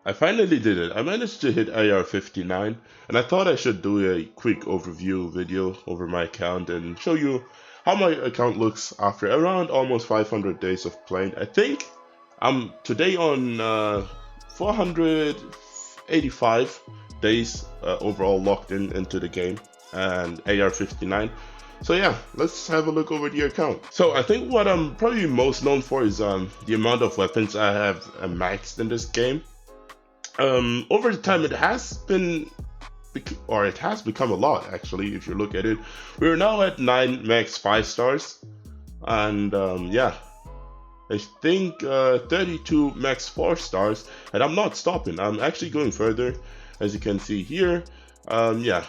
I finally did it. I managed to hit AR 59, and I thought I should do a quick overview video over my account and show you how my account looks after around almost 500 days of playing. I think I'm today on 485 days overall logged into the game and AR 59. So yeah, let's have a look over the account. So I think what I'm probably most known for is the amount of weapons I have maxed in this game. Over the time, it has become a lot actually. If you look at it, we're now at 9 max 5 stars, and yeah, I think 32 max 4 stars, and I'm not stopping. I'm actually going further, as you can see here. Yeah,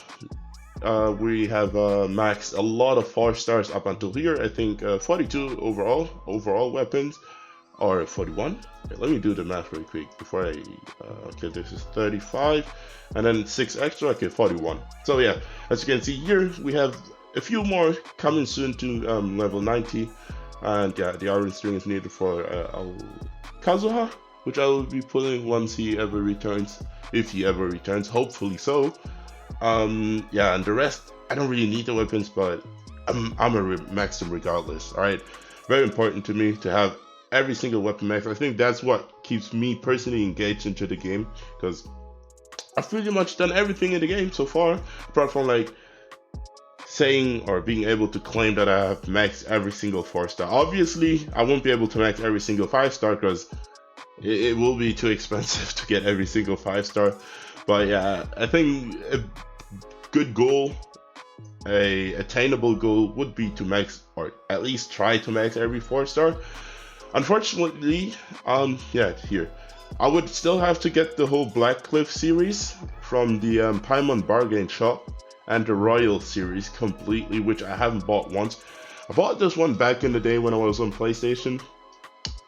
we have maxed a lot of 4 stars up until here. I think 42 overall weapons, or 41. Okay, let me do the math really quick before I okay, this is 35 and then 6 extra. Okay, 41. So yeah, as you can see here, we have a few more coming soon to level 90, and yeah, the orange string is needed for Kazuha, which I will be pulling once he ever returns, if he ever returns, hopefully so. Yeah, and the rest, I don't really need the weapons, but I'm gonna max them regardless. All right, very important to me to have every single weapon max. I think that's what keeps me personally engaged into the game, because I've pretty much done everything in the game so far, apart from like saying or being able to claim that I have maxed every single 4-star. Obviously, I won't be able to max every single 5-star because it will be too expensive to get every single 5-star. But yeah, I think a good goal, a attainable goal, would be to max, or at least try to max every 4-star. Unfortunately, yeah, here I would still have to get the whole Black Cliff series from the Paimon bargain shop and the Royal series completely, which I haven't bought once. I bought this one back in the day when I was on PlayStation,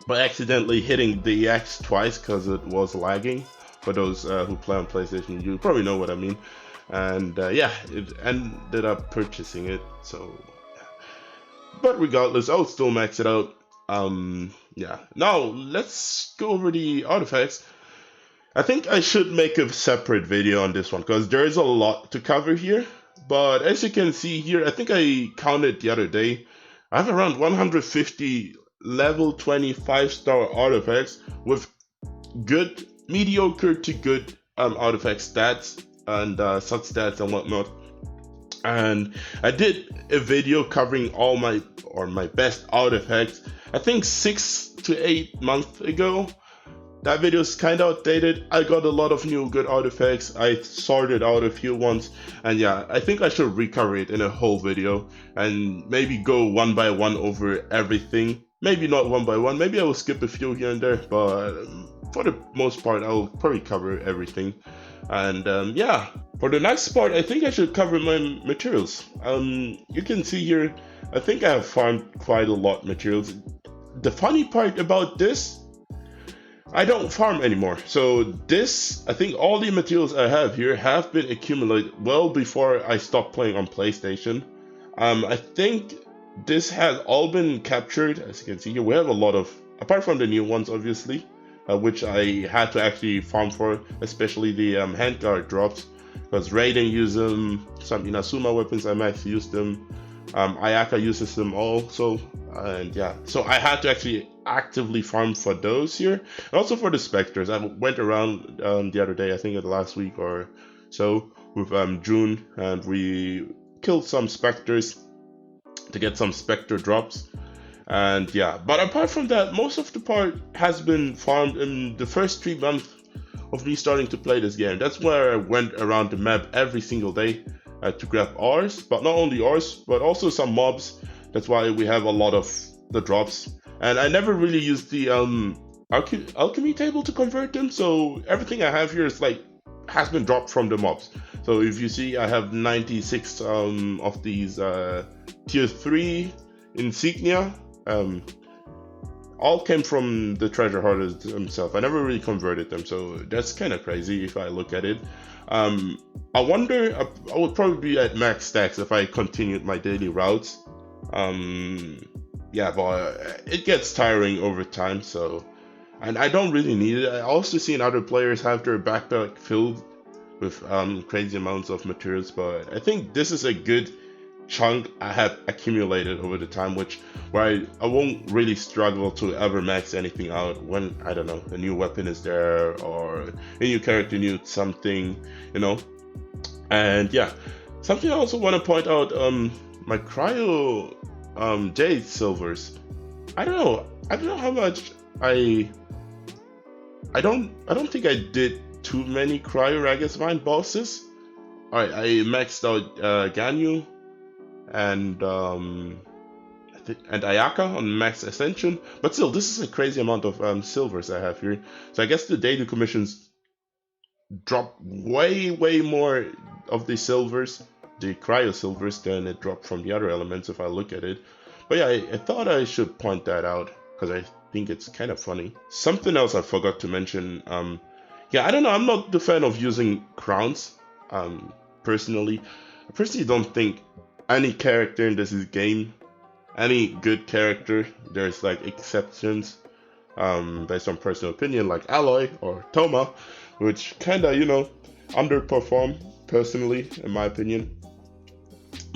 but accidentally hitting the X twice because it was lagging. For those who play on PlayStation, you probably know what I mean. And yeah, it ended up purchasing it. So, but regardless, I'll still max it out. Yeah, now let's go over the artifacts. I think I should make a separate video on this one because there is a lot to cover here. But as you can see here, I think I counted the other day, I have around 150 level 25-star artifacts with good, mediocre to good artifact stats and stats and whatnot. And I did a video covering all my best artifacts, I think 6 to 8 months ago. That video is kind of outdated. I got a lot of new good artifacts. I sorted out a few ones, and yeah, I think I should recover it in a whole video and maybe go one by one over everything. Maybe not one by one, maybe I will skip a few here and there, but for the most part I'll probably cover everything. And yeah, for the next part, I think I should cover my materials. You can see here, I think I have farmed quite a lot of materials. The funny part about this, I don't farm anymore. So this, I think all the materials I have here have been accumulated well before I stopped playing on PlayStation. I think this has all been captured. As you can see here, we have a lot of, apart from the new ones obviously, which I had to actually farm for, especially the handguard drops, because Raiden uses them, some Inazuma weapons I max use them, Ayaka uses them also, and yeah, so I had to actually actively farm for those here, and also for the specters. I went around the other day, I think the last week or so, with June, and we killed some specters to get some specter drops. And yeah, but apart from that, most of the part has been farmed in the first 3 months of me starting to play this game. That's where I went around the map every single day to grab ores, but not only ores, but also some mobs. That's why we have a lot of the drops. And I never really used the alchemy table to convert them, so everything I have here is like has been dropped from the mobs. So if you see, I have 96 of these tier 3 insignia. All came from the treasure hoarder himself. I never really converted them, so that's kind of crazy if I look at it. I wonder, I would probably be at max stacks if I continued my daily routes. Yeah, but it gets tiring over time, so and I don't really need it. I also seen other players have their backpack filled with crazy amounts of materials, but I think this is a good chunk I have accumulated over the time, which where I won't really struggle to ever max anything out when, I don't know, a new weapon is there or a new character needs something, you know. And yeah, something I also want to point out, my cryo jade silvers. I don't know how much I don't think I did too many cryo Ragus Mine bosses. Alright, I maxed out Ganyu and and Ayaka on max ascension, but still, this is a crazy amount of silvers I have here. So I guess the daily commissions drop way more of the silvers, the cryo silvers, than it dropped from the other elements if I look at it. But yeah, I thought I should point that out because I think it's kind of funny. Something else I forgot to mention. Yeah, I don't know. I'm not the fan of using crowns. Personally, I personally don't think any character in this game, any good character, there's like exceptions, based on personal opinion, like Aloy or Toma, which kinda, underperform personally, in my opinion.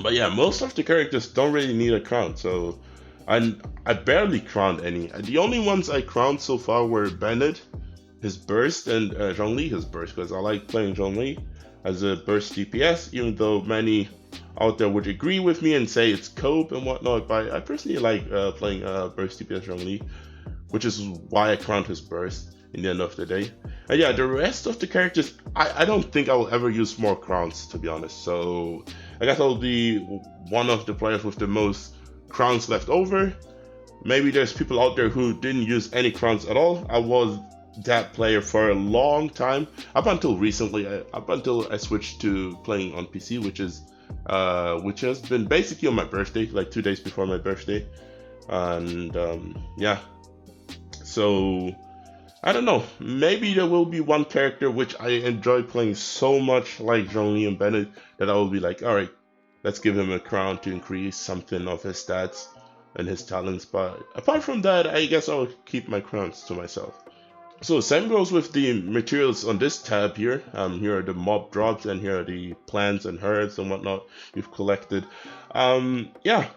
But yeah, most of the characters don't really need a crown, so I barely crowned any. The only ones I crowned so far were Bennett, his burst, and Zhongli, his burst, because I like playing Zhongli as a burst DPS, even though many out there would agree with me and say it's cope and whatnot, but I personally like playing burst DPS Zhongli, which is why I crowned his burst in the end of the day. And yeah, the rest of the characters, I don't think I will ever use more crowns, to be honest. So I guess I'll be one of the players with the most crowns left over. Maybe there's people out there who didn't use any crowns at all. I was that player for a long time, up until recently, up until I switched to playing on PC, which has been basically on my birthday, like 2 days before my birthday. And yeah, so I don't know, maybe there will be one character which I enjoy playing so much, like Zhongli and Bennett, that I will be like, alright, let's give him a crown to increase something of his stats and his talents. But apart from that, I guess I'll keep my crowns to myself. So same goes with the materials on this tab here. Here are the mob drops, and here are the plants and herbs and whatnot you've collected. Yeah,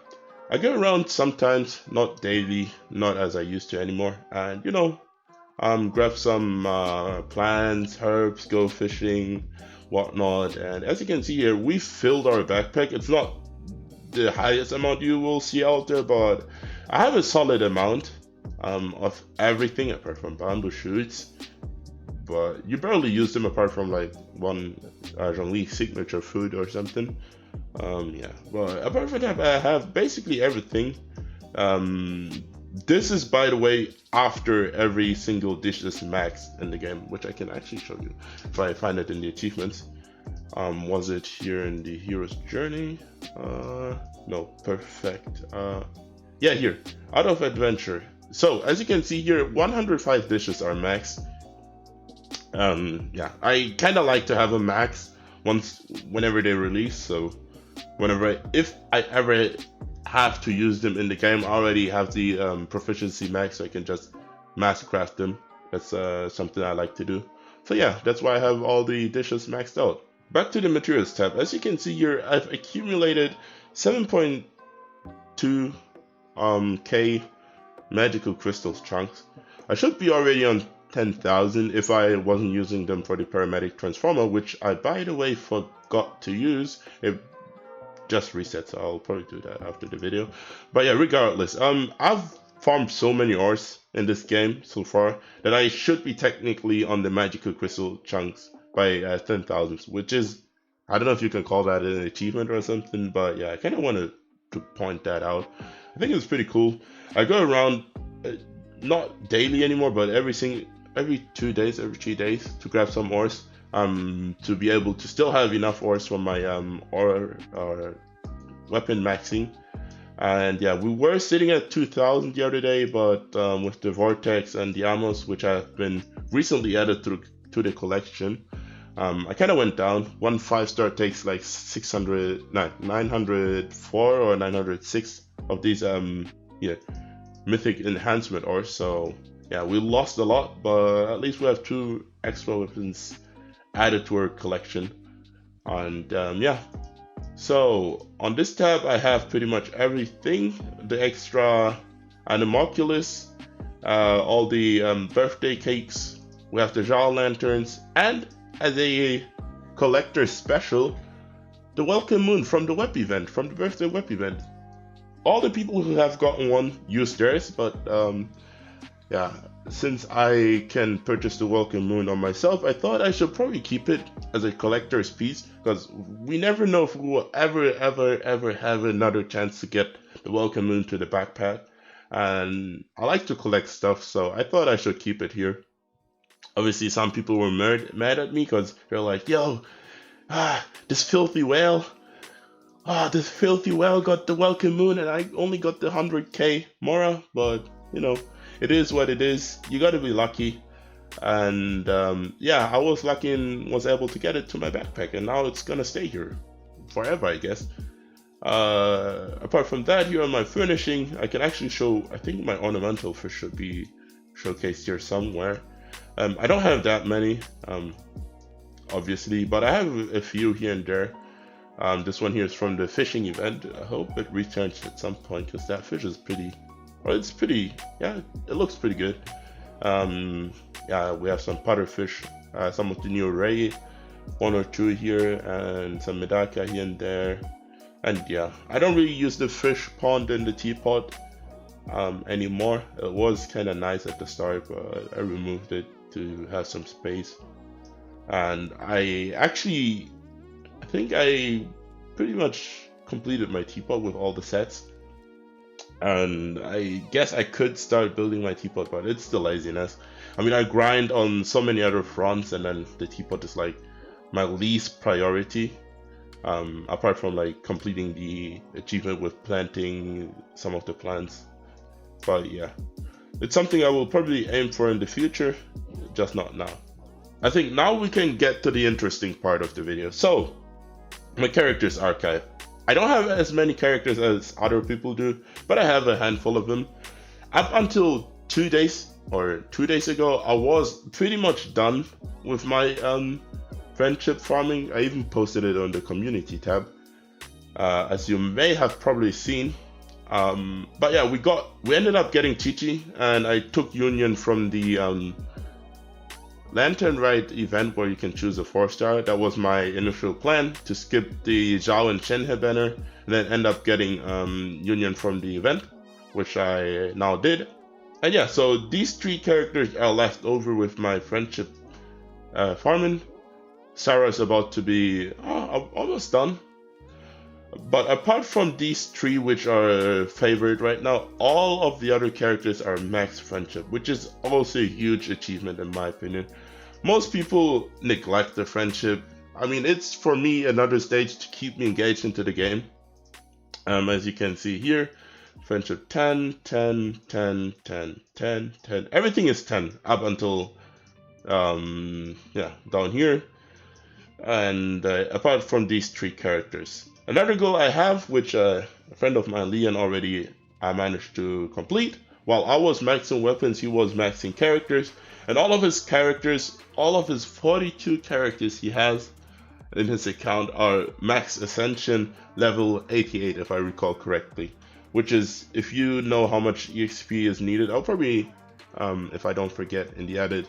I go around sometimes, not daily, not as I used to anymore, and grab some plants, herbs, go fishing, whatnot. And as you can see here, we filled our backpack. It's not the highest amount you will see out there, but I have a solid amount of everything apart from bamboo shoots. But you barely use them apart from like one Zhongli signature food or something. Yeah, but apart from that, I have basically everything. This is, by the way, after every single dish is maxed in the game, which I can actually show you if I find it in the achievements. Was it here in the hero's journey? No, perfect. Yeah, here, out of adventure. So as you can see here, 105 dishes are maxed. Yeah, I kind of like to have a max whenever they release. So if I ever have to use them in the game, I already have the proficiency max, so I can just mass craft them. That's something I like to do. So yeah, that's why I have all the dishes maxed out. Back to the materials tab. As you can see here, I've accumulated 7.2 K magical crystals chunks. I should be already on 10,000 if I wasn't using them for the paramedic transformer, which I, by the way, forgot to use. It just reset, so I'll probably do that after the video. But yeah, regardless, I've farmed so many ores in this game so far that I should be technically on the magical crystal chunks by 10,000, which is, I don't know if you can call that an achievement or something, but yeah, I kind of wanted to point that out. I think it's pretty cool. I go around, not daily anymore, but every 2 days, every 3 days, to grab some ores, to be able to still have enough ores for my ore weapon maxing. And yeah, we were sitting at 2,000 the other day, but with the vortex and the ammos, which have been recently added to the collection, I kind of went down. One 5-star takes like 904 or 906 of these mythic enhancement ores. So yeah, we lost a lot, but at least we have 2 extra weapons added to our collection. And yeah, so on this tab I have pretty much everything, the extra Animalculus, all the birthday cakes, we have the Jar Lanterns, and as a collector special, the Welcome Moon from the web event, from the birthday web event. All the people who have gotten one use theirs, but yeah, since I can purchase the Welcome Moon on myself, I thought I should probably keep it as a collector's piece, because we never know if we will ever have another chance to get the Welcome Moon to the backpack. And I like to collect stuff, so I thought I should keep it here. Obviously, some people were mad at me because they're like, yo, this filthy whale. This filthy whale got the Welcome Moon and I only got the 100k Mora, but you know, it is what it is. You gotta be lucky. And yeah, I was lucky and was able to get it to my backpack, and now it's gonna stay here forever, I guess. Apart from that, here on my furnishing, I can actually show, I think my Ornamental Fish should be showcased here somewhere. I don't have that many, obviously, but I have a few here and there. This one here is from the fishing event. I hope it returns at some point, because that fish is pretty, well, it's pretty, yeah, it looks pretty good. Yeah, we have some pufferfish, some of the new array, 1 or 2 here, and some medaka here and there. And yeah, I don't really use the fish pond and the teapot anymore. It was kind of nice at the start, but I removed it to have some space. And I think I pretty much completed my teapot with all the sets. And I guess I could start building my teapot, but it's the laziness. I mean, I grind on so many other fronts, and then the teapot is like my least priority. Apart from like completing the achievement with planting some of the plants. But yeah, it's something I will probably aim for in the future, just not now. I think now we can get to the interesting part of the video. So, my characters archive. I don't have as many characters as other people do, but I have a handful of them. Up until 2 days ago, I was pretty much done with my friendship farming. I even posted it on the community tab, as you may have probably seen. But yeah, we ended up getting Chi-Chi, and I took Union from the Lantern Ride event where you can choose a 4-star. That was my initial plan, to skip the Zhao and Shenhe banner, and then end up getting Union from the event, which I now did. And yeah, so these 3 characters are left over with my friendship farming. Sarah's about to be almost done. But apart from these 3, which are favored right now, all of the other characters are max friendship, which is also a huge achievement in my opinion. Most people neglect the friendship. I mean, it's for me another stage to keep me engaged into the game. As you can see here, friendship 10, 10, 10, 10, 10, 10. Everything is 10 up until yeah, down here. And apart from these 3 characters. Another goal I have, which a friend of mine, Leon, already managed to complete. While I was maxing weapons, he was maxing characters. And all of his characters, all of his 42 characters he has in his account are max ascension level 88, if I recall correctly. Which is, if you know how much EXP is needed, I'll probably, if I don't forget, in the edit,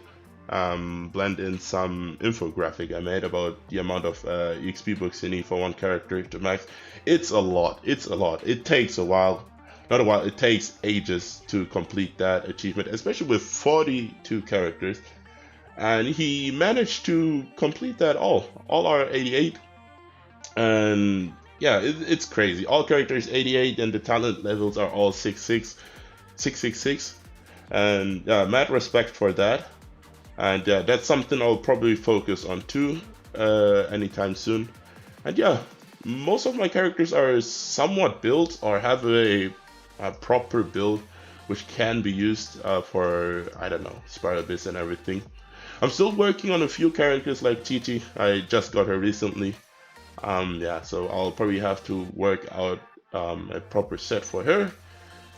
blend in some infographic I made about the amount of EXP books you need for one character to max. It's a lot. It takes a while. Not a while, it takes ages to complete that achievement, especially with 42 characters. And he managed to complete that all are 88. And yeah, it's crazy. All characters 88, and the talent levels are all 666. And mad respect for that. And that's something I'll probably focus on too anytime soon. And yeah, most of my characters are somewhat built or have a proper build, which can be used for, I don't know, Spiral Abyss and everything. I'm still working on a few characters like Chi-Chi. I just got her recently. Yeah, so I'll probably have to work out a proper set for her.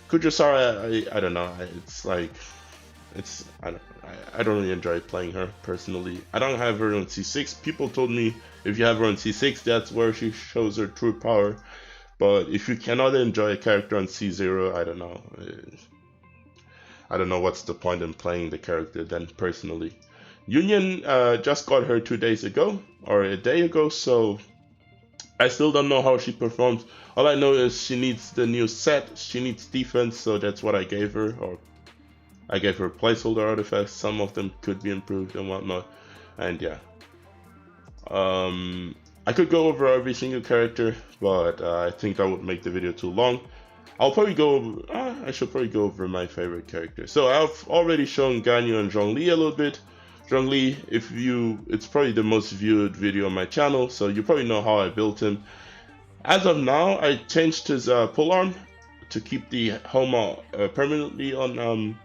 Kujusara, I don't know, it's like, it's I don't really enjoy playing her personally. I don't have her on C6. People told me if you have her on C6, that's where she shows her true power. But if you cannot enjoy a character on C0, I don't know. I don't know what's the point in playing the character then, personally. Union just got her 2 days ago, or a day ago, so I still don't know how she performs. All I know is she needs the new set, she needs defense, so that's what I gave her, or I gave her placeholder artifacts. Some of them could be improved and whatnot, and yeah. I could go over every single character, but I think that would make the video too long. I'll probably go over, I should probably go over my favorite character. So I've already shown Ganyu and Zhongli a little bit. Zhongli, it's probably the most viewed video on my channel, so you probably know how I built him. As of now, I changed his polearm to keep the Homa permanently on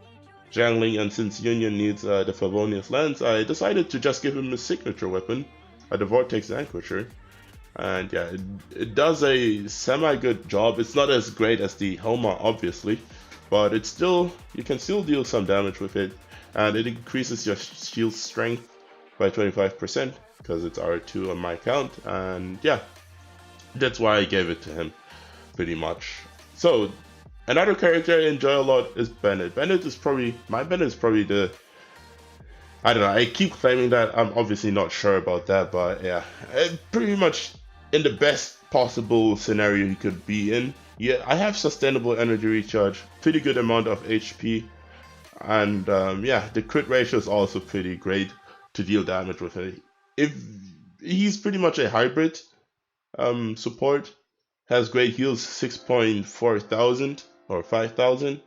Jiangling, and since Union needs the Favonius lens, I decided to just give him his signature weapon, the Vortex Vanquisher. And yeah, it does a semi-good job. It's not as great as the Homa, obviously, but it's still, you can still deal some damage with it, and it increases your shield strength by 25% because it's R2 on my account, and yeah, that's why I gave it to him, pretty much. So another character I enjoy a lot is Bennett. Bennett is probably the, I don't know, I keep claiming that, I'm obviously not sure about that, but yeah, pretty much in the best possible scenario you could be in. Yeah, I have sustainable energy recharge, pretty good amount of HP, and yeah, the crit ratio is also pretty great to deal damage with it. If he's pretty much a hybrid support, has great heals, 6.4 thousand or 5,000.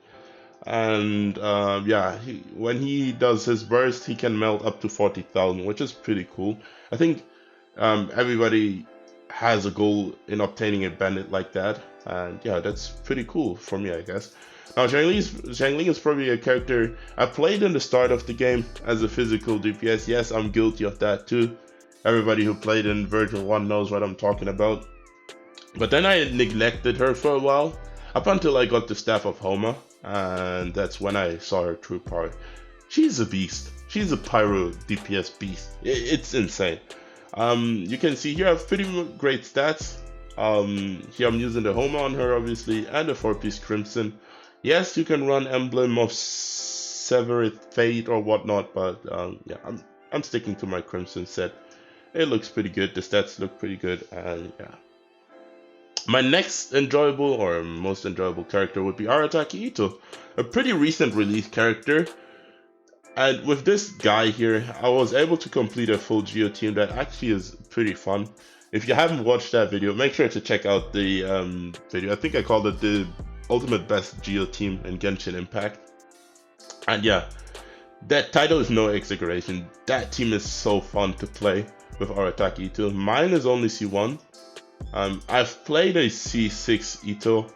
And yeah, when he does his burst, he can melt up to 40,000, which is pretty cool. I think everybody has a goal in obtaining a bandit like that, and yeah, that's pretty cool for me, I guess. Now, Xiangling is probably a character I played in the start of the game as a physical DPS. Yes, I'm guilty of that too. Everybody who played in version 1 knows what I'm talking about. But then I neglected her for a while, up until I got the Staff of Homa, and that's when I saw her true power. She's a beast. She's a pyro DPS beast. It's insane. You can see here I have pretty great stats. Here I'm using the Homa on her, obviously, and the 4-piece Crimson. Yes, you can run Emblem of Severed Fate or whatnot, but yeah, I'm sticking to my Crimson set. It looks pretty good. The stats look pretty good, and yeah. My next enjoyable or most enjoyable character would be Arataki Ito, a pretty recent release character. And with this guy here, I was able to complete a full Geo team that actually is pretty fun. If you haven't watched that video, make sure to check out the video. I think I called it the ultimate best Geo team in Genshin Impact. And yeah, that title is no exaggeration. That team is so fun to play with Arataki Ito. Mine is only C1. I've played a C6 Ito.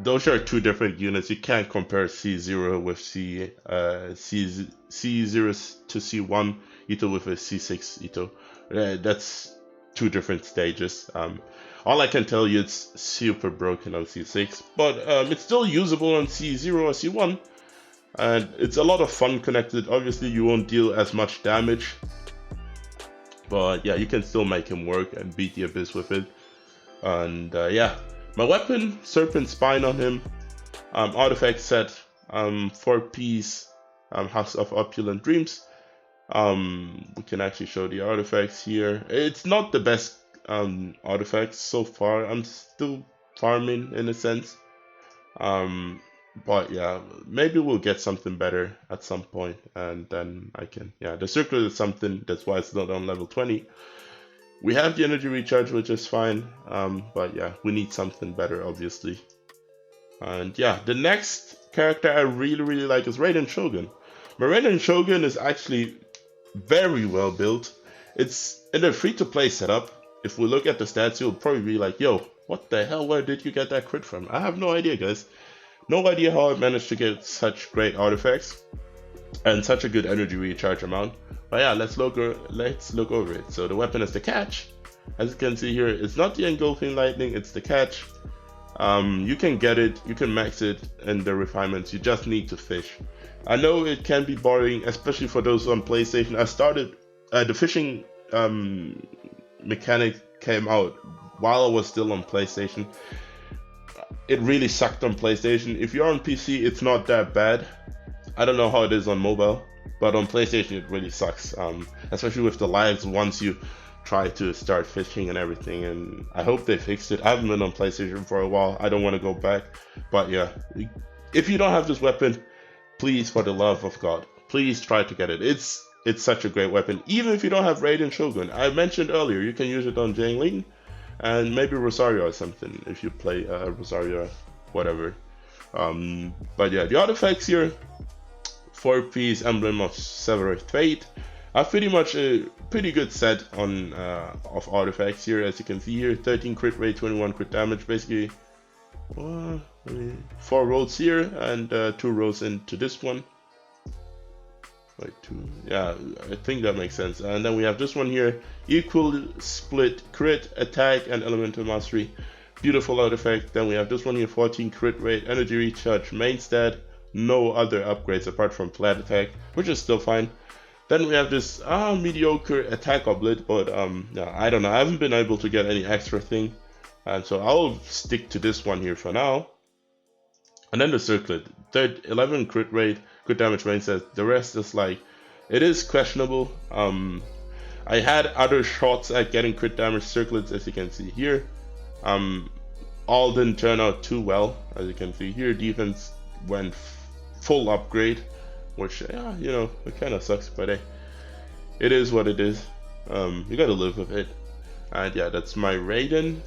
Those are two different units. You can't compare C0 with C0 to C1 Ito with a C6 Ito. That's two different stages. All I can tell you, it's super broken on C6, but it's still usable on C0 or C1, and it's a lot of fun connected. Obviously, you won't deal as much damage, but yeah, you can still make him work and beat the Abyss with it. And yeah, my weapon, Serpent Spine on him, artifact set, 4-piece House of Opulent Dreams. We can actually show the artifacts here. It's not the best artifacts so far. I'm still farming in a sense. But yeah, maybe we'll get something better at some point, and then I can, yeah, the circle is something, that's why it's not on level 20. We have the energy recharge, which is fine, but yeah, we need something better, obviously. And yeah, the next character I really like is Raiden Shogun. My Raiden Shogun is actually very well built. It's in a free-to-play setup. If we look at the stats, you'll probably be like, yo, what the hell, where did you get that crit from? I have no idea, guys. No idea how I managed to get such great artifacts and such a good energy recharge amount. But yeah, let's look over it. So the weapon is the catch. As you can see here, it's not the engulfing lightning, it's the catch. You can get it, you can max it in the refinements, you just need to fish. I know it can be boring, especially for those on PlayStation. I started, the fishing mechanic came out while I was still on PlayStation. It really sucked on PlayStation. If you're on PC, it's not that bad. I don't know how it is on mobile, but on PlayStation it really sucks. Especially with the lags once you try to start fishing and everything. And I hope they fixed it. I haven't been on PlayStation for a while. I don't want to go back. But yeah, if you don't have this weapon, please, for the love of God, please try to get it. It's such a great weapon. Even if you don't have Raiden Shogun, I mentioned earlier, you can use it on Jangling and maybe Rosario or something if you play Rosario, whatever. But yeah, the artifacts here, 4-piece Emblem of Severed Fate. I have pretty much a pretty good set on of artifacts here, as you can see here. 13 crit rate, 21 crit damage, basically 4 rolls here and 2 rolls into this one. Like 2, yeah, I think that makes sense. And then we have this one here, equal split crit, attack, and elemental mastery. Beautiful artifact. Then we have this one here, 14 crit rate, energy recharge, main stat, no other upgrades apart from flat attack, which is still fine. Then we have this mediocre attack oblit, but yeah, I don't know, I haven't been able to get any extra thing, and so I'll stick to this one here for now. And then the circlet, 11 crit rate, crit damage main stat. The rest is like, it is questionable. I had other shots at getting crit damage circlets, as you can see here. All didn't turn out too well, as you can see here. Defense went full upgrade, which, yeah, you know, it kind of sucks, but hey, it is what it is. You gotta live with it. And yeah, that's my Raiden.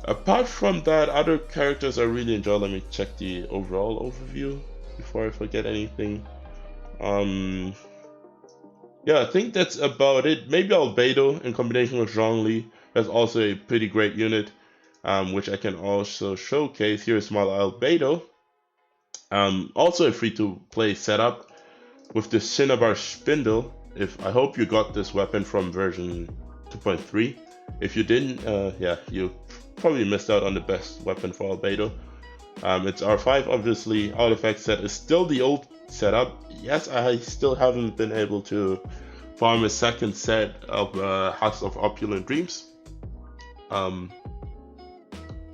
Apart from that, other characters I really enjoy. Let me check the overall overview before I forget anything. Yeah, I think that's about it. Maybe Albedo in combination with Zhongli. That's also a pretty great unit, which I can also showcase. Here's my Albedo. Also a free-to-play setup with the Cinnabar Spindle. I hope you got this weapon from version 2.3. If you didn't, yeah, you probably missed out on the best weapon for Albedo. It's R5, obviously. Artifact set is still the old setup. Yes, I still haven't been able to farm a second set of Husk of Opulent Dreams.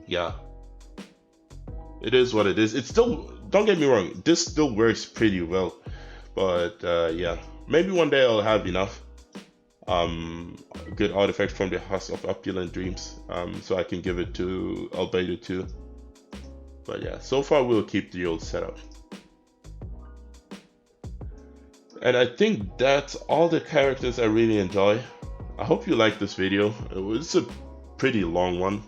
Yeah, it is what it is. It's still, don't get me wrong, this still works pretty well, but yeah, maybe one day I'll have enough good artifacts from the Husk of Opulent Dreams, so I can give it to Albedo too. But yeah, so far we'll keep the old setup. And I think that's all the characters I really enjoy. I hope you liked this video. It was a pretty long one.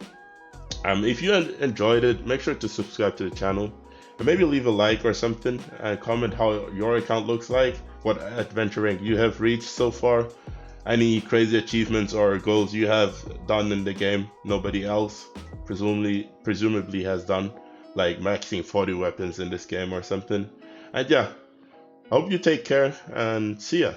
If you enjoyed it, make sure to subscribe to the channel and maybe leave a like or something and comment how your account looks like, what adventure rank you have reached so far, any crazy achievements or goals you have done in the game nobody else presumably has done, like maxing 40 weapons in this game or something. And yeah, I hope you take care and see ya.